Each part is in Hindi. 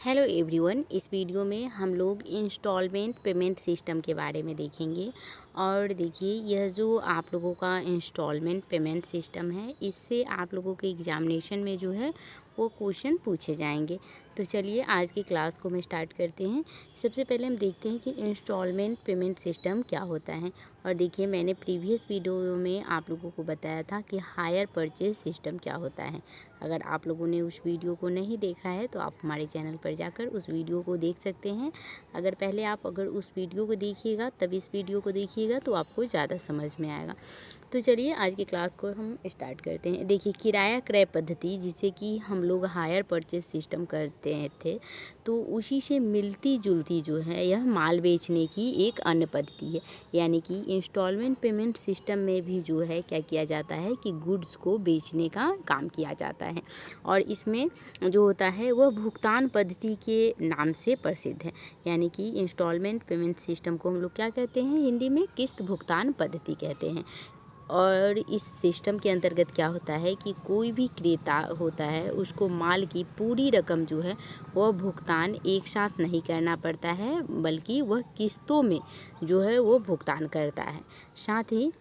Hello everyone. इस वीडियो में हम लोग इंस्टॉलमेंट पेमेंट सिस्टम के बारे में देखेंगे। और देखिए, यह जो आप लोगों का इंस्टॉलमेंट पेमेंट सिस्टम है, इससे आप लोगों के एग्जामिनेशन में जो है वो क्वेश्चन पूछे जाएंगे। तो चलिए आज की क्लास को हम स्टार्ट करते हैं। सबसे पहले हम देखते हैं कि इंस्टॉलमेंट पेमेंट सिस्टम क्या होता है। और देखिए, मैंने प्रीवियस वीडियो में आप लोगों को बताया था कि हायर परचेज सिस्टम क्या होता है। अगर आप लोगों ने उस वीडियो को नहीं देखा है तो आप हमारे चैनल पर जाकर उस वीडियो को देख सकते हैं। अगर उस वीडियो को देखिएगा तब इस वीडियो को देखिएगा तो आपको ज़्यादा समझ में आएगा। तो चलिए आज की क्लास को हम स्टार्ट करते हैं। देखिए, किराया क्रय पद्धति, जिसे कि हम लोग हायर परचेज सिस्टम करते थे, तो उसी से मिलती जुलती जो है यह माल बेचने की एक अन्य पद्धति है। यानी कि इंस्टॉलमेंट पेमेंट सिस्टम में भी जो है क्या किया जाता है कि गुड्स को बेचने का काम किया जाता है। और इसमें जो होता है वह भुगतान पद्धति के नाम से प्रसिद्ध है। यानी कि इंस्टॉलमेंट पेमेंट सिस्टम को हम लोग क्या कहते हैं, हिंदी में किस्त भुगतान पद्धति कहते हैं। और इस सिस्टम के अंतर्गत क्या होता है कि कोई भी क्रेता होता है, उसको माल की पूरी रकम जो है वह भुगतान एक साथ नहीं करना पड़ता है, बल्कि वह किस्तों में जो है वो भुगतान करता है। साथ ही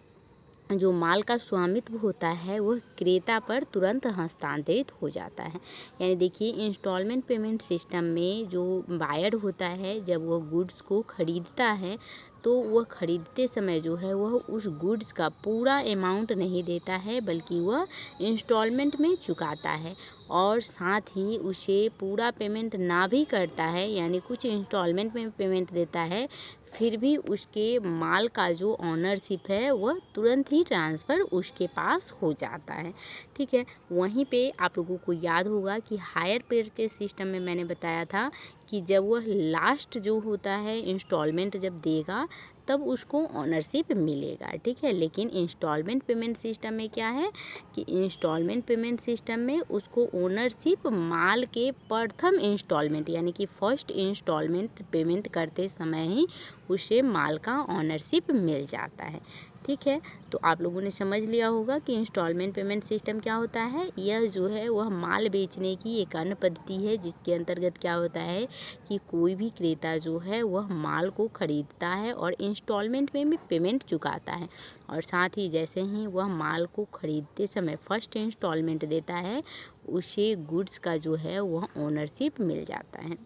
जो माल का स्वामित्व होता है वह क्रेता पर तुरंत हस्तांतरित हो जाता है। यानी देखिए, इंस्टॉलमेंट पेमेंट सिस्टम में जो बायर होता है, जब वह गुड्स को खरीदता है तो वह खरीदते समय जो है वह उस गुड्स का पूरा अमाउंट नहीं देता है, बल्कि वह इंस्टॉलमेंट में चुकाता है। और साथ ही उसे पूरा पेमेंट ना भी करता है, यानी कुछ इंस्टॉलमेंट में पेमेंट देता है, फिर भी उसके माल का जो ऑनरशिप है वह तुरंत ही ट्रांसफ़र उसके पास हो जाता है। ठीक है। वहीं पे आप लोगों को याद होगा कि हायर परचेज सिस्टम में मैंने बताया था कि जब वह लास्ट जो होता है इंस्टॉलमेंट जब देगा तब उसको ऑनरशिप मिलेगा। ठीक है। लेकिन इंस्टॉलमेंट पेमेंट सिस्टम में क्या है कि इंस्टॉलमेंट पेमेंट सिस्टम में उसको ओनरशिप माल के प्रथम इंस्टॉलमेंट यानी कि फर्स्ट इंस्टॉलमेंट पेमेंट करते समय ही उसे माल का ऑनरशिप मिल जाता है। ठीक है। तो आप लोगों ने समझ लिया होगा कि इंस्टॉलमेंट पेमेंट सिस्टम क्या होता है। यह जो है वह माल बेचने की एक अन्य पद्धति है, जिसके अंतर्गत क्या होता है कि कोई भी क्रेता जो है वह माल को खरीदता है और इंस्टॉलमेंट में भी पेमेंट चुकाता है। और साथ ही जैसे ही वह माल को खरीदते समय फर्स्ट इंस्टॉलमेंट देता है, उसे गुड्स का जो है वह ओनरशिप मिल जाता है।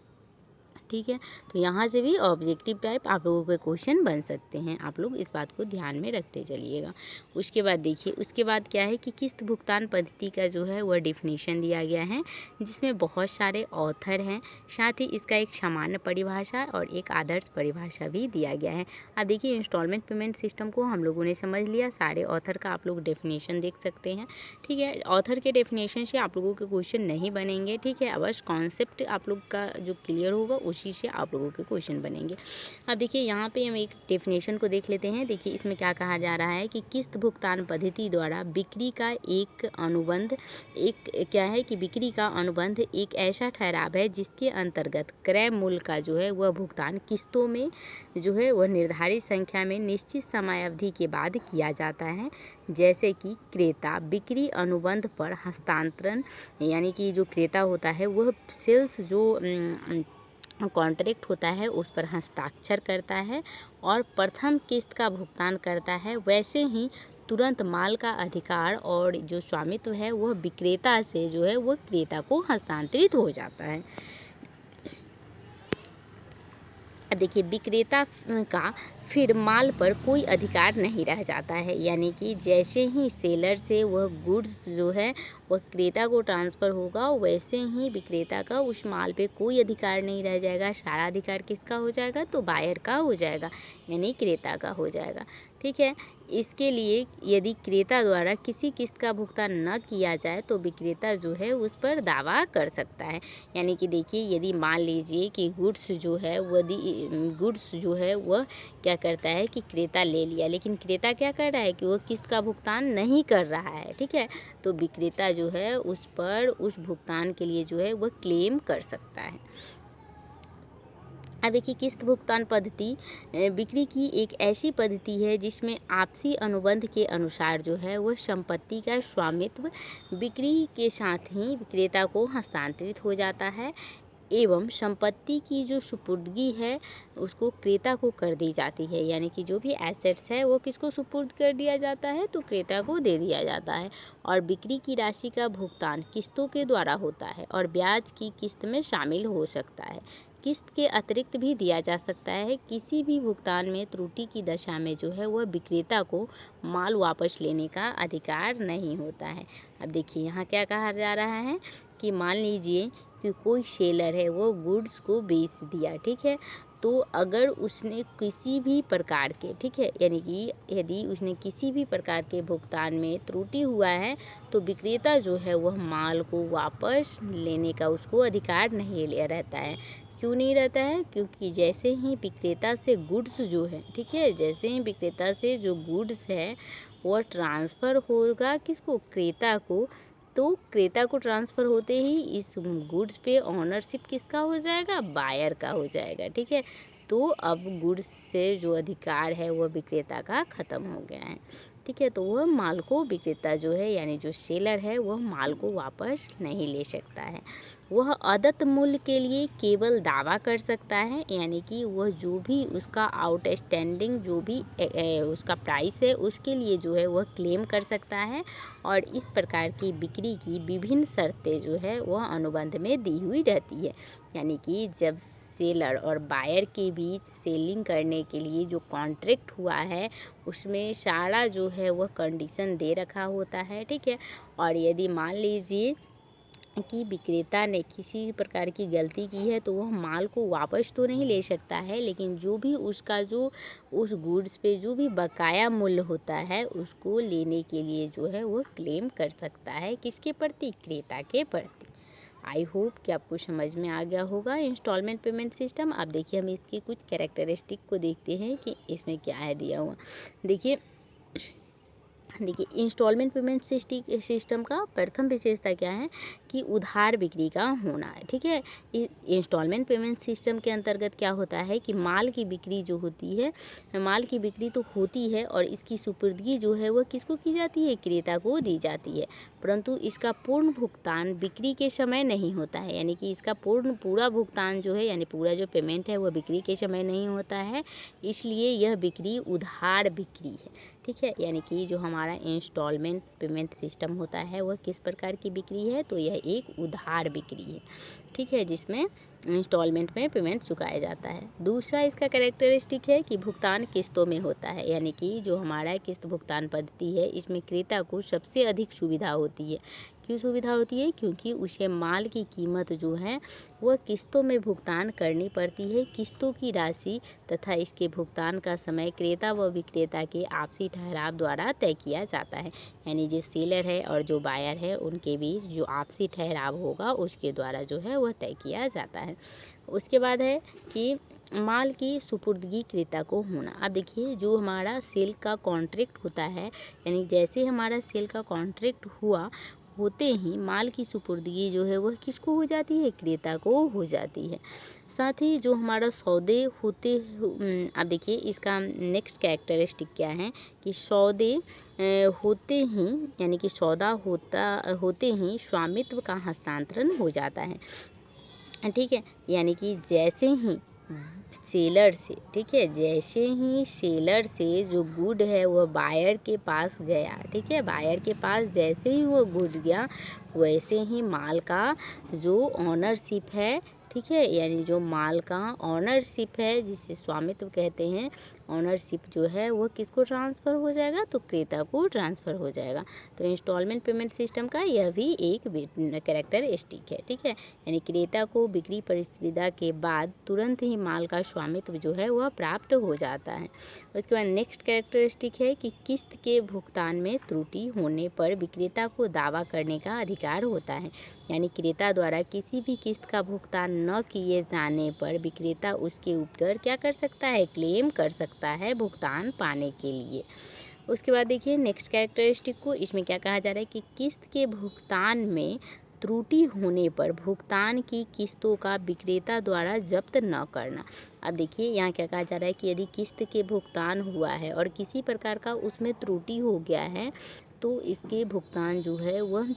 ठीक है। तो यहाँ से भी ऑब्जेक्टिव टाइप आप लोगों के क्वेश्चन बन सकते हैं। आप लोग इस बात को ध्यान में रखते चलिएगा। उसके बाद देखिए, उसके बाद क्या है कि किस्त भुगतान पद्धति का जो है वह डिफिनीशन दिया गया है, जिसमें बहुत सारे ऑथर हैं। साथ ही इसका एक सामान्य परिभाषा और एक आदर्श परिभाषा भी दिया गया है। अब देखिए, इंस्टॉलमेंट पेमेंट सिस्टम को हम लोगों ने समझ लिया। सारे ऑथर का आप लोग डेफिनेशन देख सकते हैं। ठीक है। ऑथर के डेफिनेशन से आप लोगों के क्वेश्चन नहीं बनेंगे। ठीक है। बस कॉन्सेप्ट आप लोग का जो क्लियर होगा उसी से आप लोगों के क्वेश्चन बनेंगे। अब देखिए, यहाँ पे हम एक डेफिनेशन को देख लेते हैं। देखिए, इसमें क्या कहा जा रहा है कि किस्त भुगतान पद्धति द्वारा बिक्री का एक अनुबंध बिक्री का अनुबंध एक ऐसा ठहराव है जिसके अंतर्गत क्रय मूल्य का जो है वह भुगतान किस्तों में जो है वह निर्धारित संख्या में निश्चित समय अवधि के बाद किया जाता है। जैसे कि क्रेता बिक्री अनुबंध पर हस्तांतरण, यानी कि जो क्रेता होता है वह सेल्स जो कॉन्ट्रैक्ट होता है उस पर हस्ताक्षर करता है और प्रथम किस्त का भुगतान करता है, वैसे ही तुरंत माल का अधिकार और जो स्वामित्व है वह विक्रेता से जो है वह क्रेता को हस्तांतरित हो जाता है। देखिए, विक्रेता का फिर माल पर कोई अधिकार नहीं रह जाता है। यानी कि जैसे ही सेलर से वह गुड्स जो है वह क्रेता को ट्रांसफ़र होगा, वैसे ही विक्रेता का उस माल पे कोई अधिकार नहीं रह जाएगा। सारा अधिकार किसका हो जाएगा, तो बायर का हो जाएगा, यानी क्रेता का हो जाएगा। ठीक है। इसके लिए यदि क्रेता द्वारा किसी किस्त का भुगतान न किया जाए तो विक्रेता जो है उस पर दावा कर सकता है। यानी कि देखिए, यदि मान लीजिए कि गुड्स जो है वह क्या करता है कि क्रेता ले लिया, लेकिन क्रेता क्या कर रहा है कि वह किस्त का भुगतान नहीं कर रहा है। ठीक है। तो विक्रेता जो है उस पर उस भुगतान के लिए जो है वह क्लेम कर सकता है। अब देखिए, किस्त भुगतान पद्धति बिक्री की एक ऐसी पद्धति है जिसमें आपसी अनुबंध के अनुसार जो है वह संपत्ति का स्वामित्व बिक्री के साथ ही विक्रेता को हस्तांतरित हो जाता है। एवं संपत्ति की जो सुपुर्दगी है उसको क्रेता को कर दी जाती है। यानी कि जो भी एसेट्स है वो किसको सुपुर्द कर दिया जाता है, तो क्रेता को दे दिया जाता है। और बिक्री की राशि का भुगतान किस्तों के द्वारा होता है और ब्याज की किस्त में शामिल हो सकता है। किस्त के अतिरिक्त भी दिया जा सकता है। किसी भी भुगतान में त्रुटि की दशा में जो है वह विक्रेता को माल वापस लेने का अधिकार नहीं होता है। अब देखिए यहाँ क्या कहा जा रहा है कि मान लीजिए कि कोई सेलर है वो गुड्स को बेच दिया, ठीक है, तो अगर उसने किसी भी प्रकार के, ठीक है, यानी कि यदि उसने किसी भी प्रकार के भुगतान में त्रुटि हुआ है तो विक्रेता जो है वह माल को वापस लेने का उसको अधिकार नहीं ले रहता है। क्यों नहीं रहता है? क्योंकि जैसे ही विक्रेता से गुड्स जो है, ठीक है, जैसे ही विक्रेता से जो गुड्स है वह ट्रांसफ़र होगा किसको, क्रेता को, तो क्रेता को ट्रांसफ़र होते ही इस गुड्स पे ऑनरशिप किसका हो जाएगा, बायर का हो जाएगा, ठीक है। तो अब गुड्स से जो अधिकार है वह विक्रेता का ख़त्म हो गया है, ठीक है। तो वह माल को विक्रेता जो है यानी जो सेलर है वह माल को वापस नहीं ले सकता है। वह अदत्त मूल्य के लिए केवल दावा कर सकता है, यानी कि वह जो भी उसका आउटस्टैंडिंग जो भी उसका प्राइस है उसके लिए जो है वह क्लेम कर सकता है। और इस प्रकार की बिक्री की विभिन्न शर्तें जो है वह अनुबंध में दी हुई रहती है। यानी कि जब सेलर और बायर के बीच सेलिंग करने के लिए जो कॉन्ट्रैक्ट हुआ है उसमें सारा जो है वह कंडीशन दे रखा होता है, ठीक है। और यदि मान लीजिए कि विक्रेता ने किसी प्रकार की गलती की है तो वह माल को वापस तो नहीं ले सकता है, लेकिन जो भी उसका जो उस गुड्स पे जो भी बकाया मूल्य होता है उसको लेने के लिए जो है वो क्लेम कर सकता है, किसके प्रति, क्रेता के प्रति। आई होप कि आपको समझ में आ गया होगा इंस्टॉलमेंट पेमेंट सिस्टम। अब देखिए हम इसकी कुछ कैरेक्टरिस्टिक को देखते हैं कि इसमें क्या है दिया हुआ। देखिए इंस्टॉलमेंट पेमेंट सिस्टम का प्रथम विशेषता क्या है कि उधार बिक्री का होना है, ठीक है। इंस्टॉलमेंट पेमेंट सिस्टम के अंतर्गत क्या होता है कि माल की बिक्री जो होती है, माल की बिक्री तो होती है और इसकी सुपुर्दगी जो है वह किसको की जाती है, क्रेता को दी जाती है, परंतु इसका पूर्ण भुगतान बिक्री के समय नहीं होता है। यानी कि इसका पूरा भुगतान जो है यानी पूरा जो पेमेंट है वह बिक्री के समय नहीं होता है, इसलिए यह बिक्री उधार बिक्री है, ठीक है। यानी कि जो हमारा इंस्टॉलमेंट पेमेंट सिस्टम होता है वह किस प्रकार की बिक्री है, तो यह एक उधार बिक्री है, ठीक है, जिसमें इंस्टॉलमेंट में पेमेंट चुकाया जाता है। दूसरा इसका कैरेक्टरिस्टिक है कि भुगतान किस्तों में होता है, यानी कि जो हमारा किस्त भुगतान पद्धति है इसमें क्रेता को सबसे अधिक सुविधा होती है। क्यों सुविधा होती है? क्योंकि उसे माल की कीमत जो है वह किस्तों में भुगतान करनी पड़ती है। किस्तों की राशि तथा इसके भुगतान का समय क्रेता व विक्रेता के आपसी ठहराव द्वारा तय किया जाता है। यानी जो सेलर है और जो बायर है उनके बीच जो आपसी ठहराव होगा उसके द्वारा जो है वह तय किया जाता है। उसके बाद है कि माल की सुपुर्दगी क्रेता को होना। अब देखिए जो हमारा सेल का कॉन्ट्रैक्ट होता है, यानी जैसे हमारा सेल का कॉन्ट्रैक्ट हुआ होते ही माल की सुपुर्दगी जो है वह किसको हो जाती है, क्रेता को हो जाती है। साथ ही जो हमारा सौदे होते अब देखिए इसका नेक्स्ट कैरेक्टरिस्टिक क्या है कि सौदे होते ही यानी कि सौदा होते ही स्वामित्व का हस्तांतरण हो जाता है, ठीक है। यानी कि जैसे ही सेलर से, ठीक है, जैसे ही सेलर से जो गुड है वह बायर के पास गया, ठीक है, बायर के पास जैसे ही वो गुड गया वैसे ही माल का जो ऑनरशिप है, ठीक है, यानी जो माल का ऑनरशिप है जिसे स्वामित्व कहते हैं, ऑनरशिप जो है वो किसको ट्रांसफ़र हो जाएगा, तो क्रेता को ट्रांसफ़र हो जाएगा। तो इंस्टॉलमेंट पेमेंट सिस्टम का यह भी एक कैरेक्टरिस्टिक है, ठीक है। यानी क्रेता को बिक्री परिसुविधा के बाद तुरंत ही माल का स्वामित्व जो है वह प्राप्त हो जाता है। उसके बाद नेक्स्ट कैरेक्टरिस्टिक है कि किस्त के भुगतान में त्रुटि होने पर विक्रेता को दावा करने का अधिकार होता है। यानी क्रेता द्वारा किसी भी किस्त का भुगतान न किए जाने पर विक्रेता उसके ऊपर क्या कर सकता है, क्लेम कर सकता है भुगतान पाने के लिए। उसके बाद देखिए नेक्स्ट कैरेक्टरिस्टिक को, इसमें क्या कहा जा रहा है कि किस्त के भुगतान में त्रुटि होने पर भुगतान की किस्तों का विक्रेता द्वारा जब्त न करना। अब देखिए यहाँ क्या कहा जा रहा है कि यदि किस्त के भुगतान हुआ है और किसी प्रकार का उसमें त्रुटि हो गया है तो इसके भुगतान जो है वह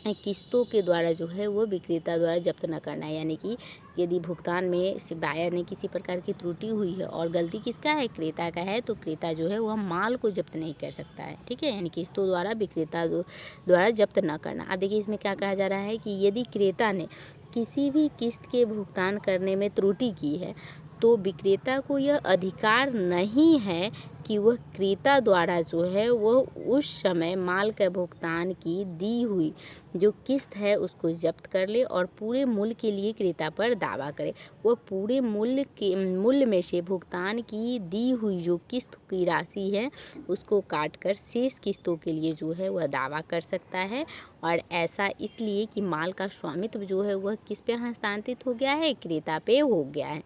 किस्तों के द्वारा जो है वो विक्रेता द्वारा जब्त न करना है। यानी कि यदि भुगतान में बायर ने किसी प्रकार की त्रुटि हुई है और गलती किसका है, क्रेता का है, तो क्रेता जो है वह माल को जब्त नहीं कर सकता है। ठीक है, यानी किस्तों द्वारा विक्रेता द्वारा जब्त न करना। अब देखिए इसमें क्या कहा जा रहा है कि यदि क्रेता ने किसी भी किस्त के भुगतान करने में त्रुटि की है तो विक्रेता को यह अधिकार नहीं है कि वह क्रेता द्वारा जो है वह उस समय माल के भुगतान की दी हुई जो किस्त है उसको जब्त कर ले और पूरे मूल्य के लिए क्रेता पर दावा करे। वह पूरे मूल्य में से भुगतान की दी हुई जो किस्त की राशि है उसको काट कर शेष किस्तों के लिए जो है वह दावा कर सकता है। और ऐसा इसलिए कि माल का स्वामित्व जो है वह किस पे हस्तांतरित हो गया है, क्रेता पे हो गया है।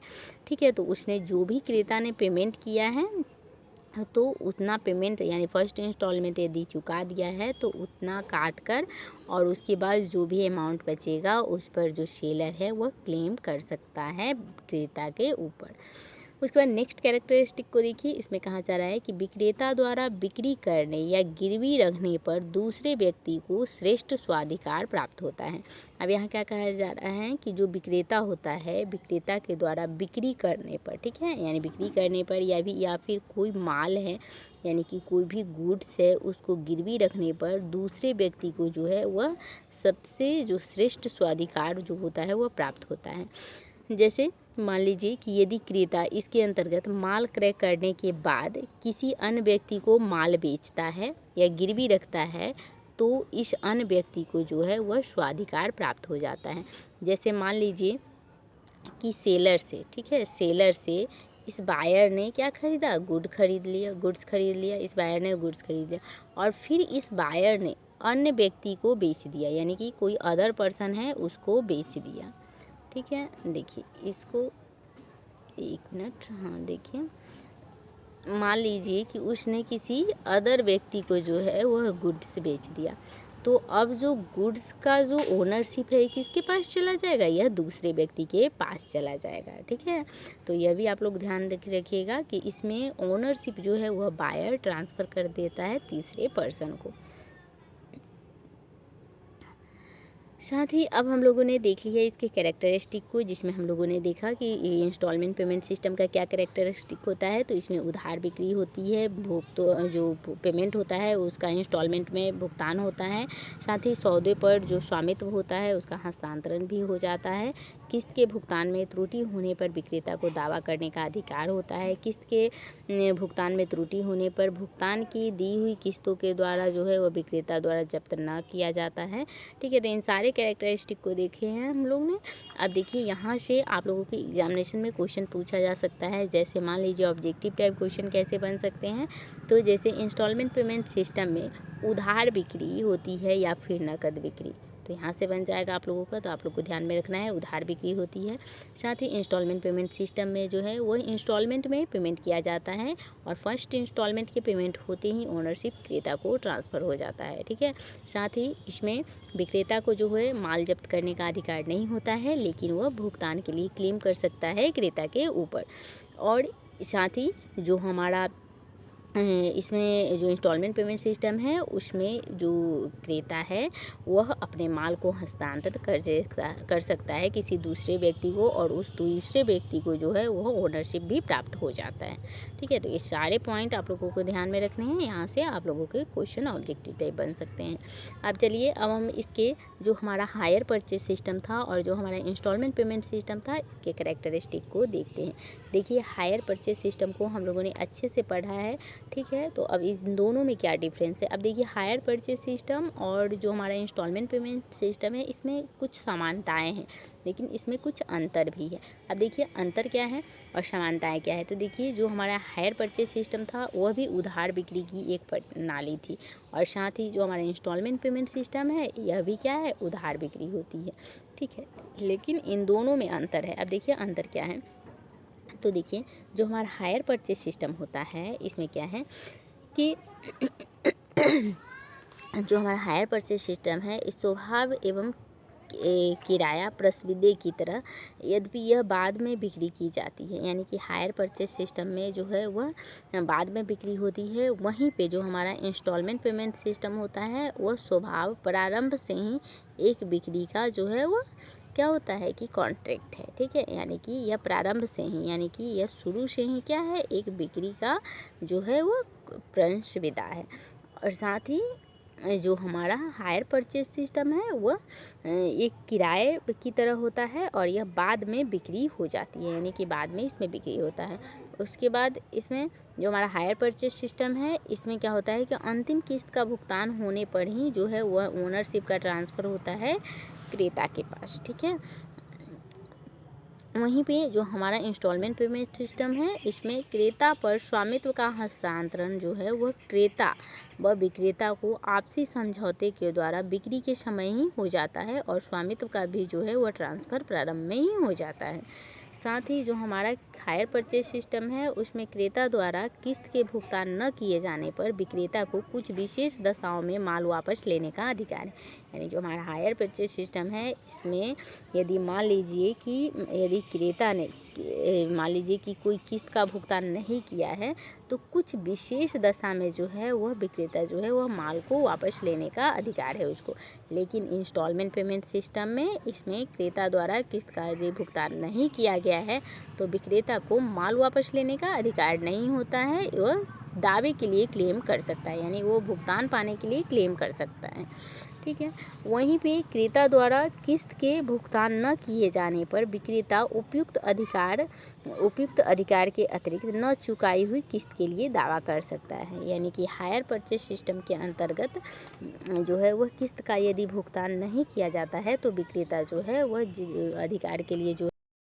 ठीक है, तो उसने जो भी क्रेता ने पेमेंट किया है तो उतना पेमेंट यानी फर्स्ट इंस्टॉलमेंट यदि चुका दिया है तो उतना काट कर और उसके बाद जो भी अमाउंट बचेगा उस पर जो सेलर है वह क्लेम कर सकता है क्रेता के ऊपर। उसके बाद नेक्स्ट कैरेक्टरिस्टिक को देखिए, इसमें कहा जा रहा है कि विक्रेता द्वारा बिक्री करने या गिरवी रखने पर दूसरे व्यक्ति को श्रेष्ठ स्वाधिकार प्राप्त होता है। अब यहाँ क्या कहा जा रहा है कि जो विक्रेता होता है, विक्रेता के द्वारा बिक्री करने पर, ठीक है, यानी बिक्री करने पर या फिर कोई माल है यानी कि कोई भी गुड्स है उसको गिरवी रखने पर दूसरे व्यक्ति को जो है वह सबसे जो श्रेष्ठ स्वाधिकार जो होता है वह प्राप्त होता है। जैसे मान लीजिए कि यदि क्रेता इसके अंतर्गत माल क्रय करने के बाद किसी अन्य व्यक्ति को माल बेचता है या गिरवी रखता है तो इस अन्य व्यक्ति को जो है वह स्वाधिकार प्राप्त हो जाता है। जैसे मान लीजिए कि सेलर से, ठीक है, सेलर से इस बायर ने क्या खरीदा, गुड्स खरीद लिया, इस बायर ने गुड्स खरीद लिया और फिर इस बायर ने अन्य व्यक्ति को बेच दिया, यानी कि कोई अदर पर्सन है उसको बेच दिया। ठीक है, देखिए इसको एक मिनट, हाँ देखिए, मान लीजिए कि उसने किसी अदर व्यक्ति को जो है वह गुड्स बेच दिया तो अब जो गुड्स का जो ओनरशिप है किसके पास चला जाएगा, यह दूसरे व्यक्ति के पास चला जाएगा। ठीक है, तो यह भी आप लोग ध्यान रखिएगा कि इसमें ओनरशिप जो है वह बायर ट्रांसफ़र कर देता है तीसरे पर्सन को। साथ ही अब हम लोगों ने देख लिया इसके कैरेक्टरिस्टिक को, जिसमें हम लोगों ने देखा कि इंस्टॉलमेंट पेमेंट सिस्टम का क्या कैरेक्टरिस्टिक होता है। तो इसमें उधार बिक्री होती है, तो जो पेमेंट होता है उसका इंस्टॉलमेंट में भुगतान होता है। साथ ही सौदे पर जो स्वामित्व होता है उसका हस्तांतरण भी हो जाता है। किस्त के भुगतान में त्रुटि होने पर विक्रेता को दावा करने का अधिकार होता है। किस्त के भुगतान में त्रुटि होने पर भुगतान की दी हुई किस्तों के द्वारा जो है वह विक्रेता द्वारा जब्त न किया जाता है। ठीक है, तो इन सारे कैरेक्टरिस्टिक को देखे हैं हम लोग ने। अब देखिए यहाँ से आप लोगों के एग्जामिनेशन में क्वेश्चन पूछा जा सकता है। जैसे मान लीजिए ऑब्जेक्टिव टाइप क्वेश्चन कैसे बन सकते हैं, तो जैसे इंस्टॉलमेंट पेमेंट सिस्टम में उधार बिक्री होती है या फिर नकद बिक्री, तो यहाँ से बन जाएगा आप लोगों का। तो आप लोग को ध्यान में रखना है उधार बिक्री होती है। साथ ही इंस्टॉलमेंट पेमेंट सिस्टम में जो है वो इंस्टॉलमेंट में पेमेंट किया जाता है और फर्स्ट इंस्टॉलमेंट के पेमेंट होते ही ओनरशिप क्रेता को ट्रांसफ़र हो जाता है। ठीक है, साथ ही इसमें विक्रेता को जो है माल जब्त करने का अधिकार नहीं होता है, लेकिन वह भुगतान के लिए क्लेम कर सकता है क्रेता के ऊपर। और साथ ही जो हमारा इसमें जो इंस्टॉलमेंट पेमेंट सिस्टम है उसमें जो क्रेता है वह अपने माल को हस्तांतरित कर सकता है किसी दूसरे व्यक्ति को और उस दूसरे व्यक्ति को जो है वह ओनरशिप भी प्राप्त हो जाता है। ठीक है, तो ये सारे पॉइंट आप लोगों को ध्यान में रखने हैं। यहाँ से आप लोगों के क्वेश्चन ऑब्जेक्टिव टाइप बन सकते हैं। अब चलिए, अब हम इसके जो हमारा हायर परचेज सिस्टम था और जो हमारा इंस्टॉलमेंट पेमेंट सिस्टम था इसके कैरेक्टरिस्टिक को देखते हैं। देखिए, हायर परचेज सिस्टम को हम लोगों ने अच्छे से पढ़ा है। ठीक है, तो अब इन दोनों में क्या डिफरेंस है। अब देखिए, हायर परचेज सिस्टम और जो हमारा इंस्टॉलमेंट पेमेंट सिस्टम है इसमें कुछ समानताएं हैं लेकिन इसमें कुछ अंतर भी है। अब देखिए अंतर क्या है और समानताएं क्या है। तो देखिए, जो हमारा हायर परचेज सिस्टम था वह भी उधार बिक्री की एक प्रणाली थी और साथ ही जो हमारा इंस्टॉलमेंट पेमेंट सिस्टम है यह भी क्या है, उधार बिक्री होती है। ठीक है, लेकिन इन दोनों में अंतर है। अब देखिए अंतर क्या है। तो देखिए, जो हमारा हायर परचेज सिस्टम होता है इसमें क्या है कि जो हमारा हायर परचेज सिस्टम है इस स्वभाव एवं किराया प्रस्विदे की तरह, यद्यपि यह बाद में बिक्री की जाती है। यानी कि हायर परचेज सिस्टम में जो है वह बाद में बिक्री होती है। वहीं पे जो हमारा इंस्टॉलमेंट पेमेंट सिस्टम होता है वह स्वभाव प्रारंभ से ही एक बिक्री का जो है वह क्या होता है कि कॉन्ट्रैक्ट है। ठीक है, यानी कि यह प्रारंभ से ही, यानी कि यह शुरू से ही क्या है, एक बिक्री का जो है वह प्रस्विदा है। और साथ ही जो हमारा हायर परचेज सिस्टम है वह एक किराए की तरह होता है और यह बाद में बिक्री हो जाती है, यानी कि बाद में इसमें बिक्री होता है। उसके बाद इसमें जो हमारा हायर परचेज सिस्टम है इसमें क्या होता है कि अंतिम किस्त का भुगतान होने पर ही जो है वह ओनरशिप का ट्रांसफ़र होता है क्रेता के पास। ठीक है, वहीं पे जो हमारा इंस्टॉलमेंट पेमेंट सिस्टम है इसमें क्रेता पर स्वामित्व का हस्तांतरण जो है वह क्रेता व विक्रेता को आपसी समझौते के द्वारा बिक्री के समय ही हो जाता है और स्वामित्व का भी जो है वह ट्रांसफ़र प्रारंभ में ही हो जाता है। साथ ही जो हमारा हायर परचेज सिस्टम है उसमें क्रेता द्वारा किस्त के भुगतान न किए जाने पर विक्रेता को कुछ विशेष दशाओं में माल वापस लेने का अधिकार है। यानी जो हमारा हायर परचेज सिस्टम है इसमें यदि मान लीजिए कि यदि क्रेता ने मान लीजिए कि कोई किस्त का भुगतान नहीं किया है तो कुछ विशेष दशा में जो है वह विक्रेता जो है वह माल को वापस लेने का अधिकार है उसको। लेकिन इंस्टॉलमेंट पेमेंट सिस्टम में इसमें क्रेता द्वारा किस्त का यदि भुगतान नहीं किया गया है तो विक्रेता को माल वापस लेने का अधिकार नहीं होता है, वह दावे के लिए क्लेम कर सकता है, यानी वो भुगतान पाने के लिए क्लेम कर सकता है। ठीक है, वहीं पे क्रेता द्वारा किस्त के भुगतान न किए जाने पर विक्रेता उपयुक्त अधिकार के अतिरिक्त न चुकाई हुई किस्त के लिए दावा कर सकता है। यानी कि हायर परचेज सिस्टम के अंतर्गत जो है वह किस्त का यदि भुगतान नहीं किया जाता है तो विक्रेता जो है वह अधिकार के लिए जो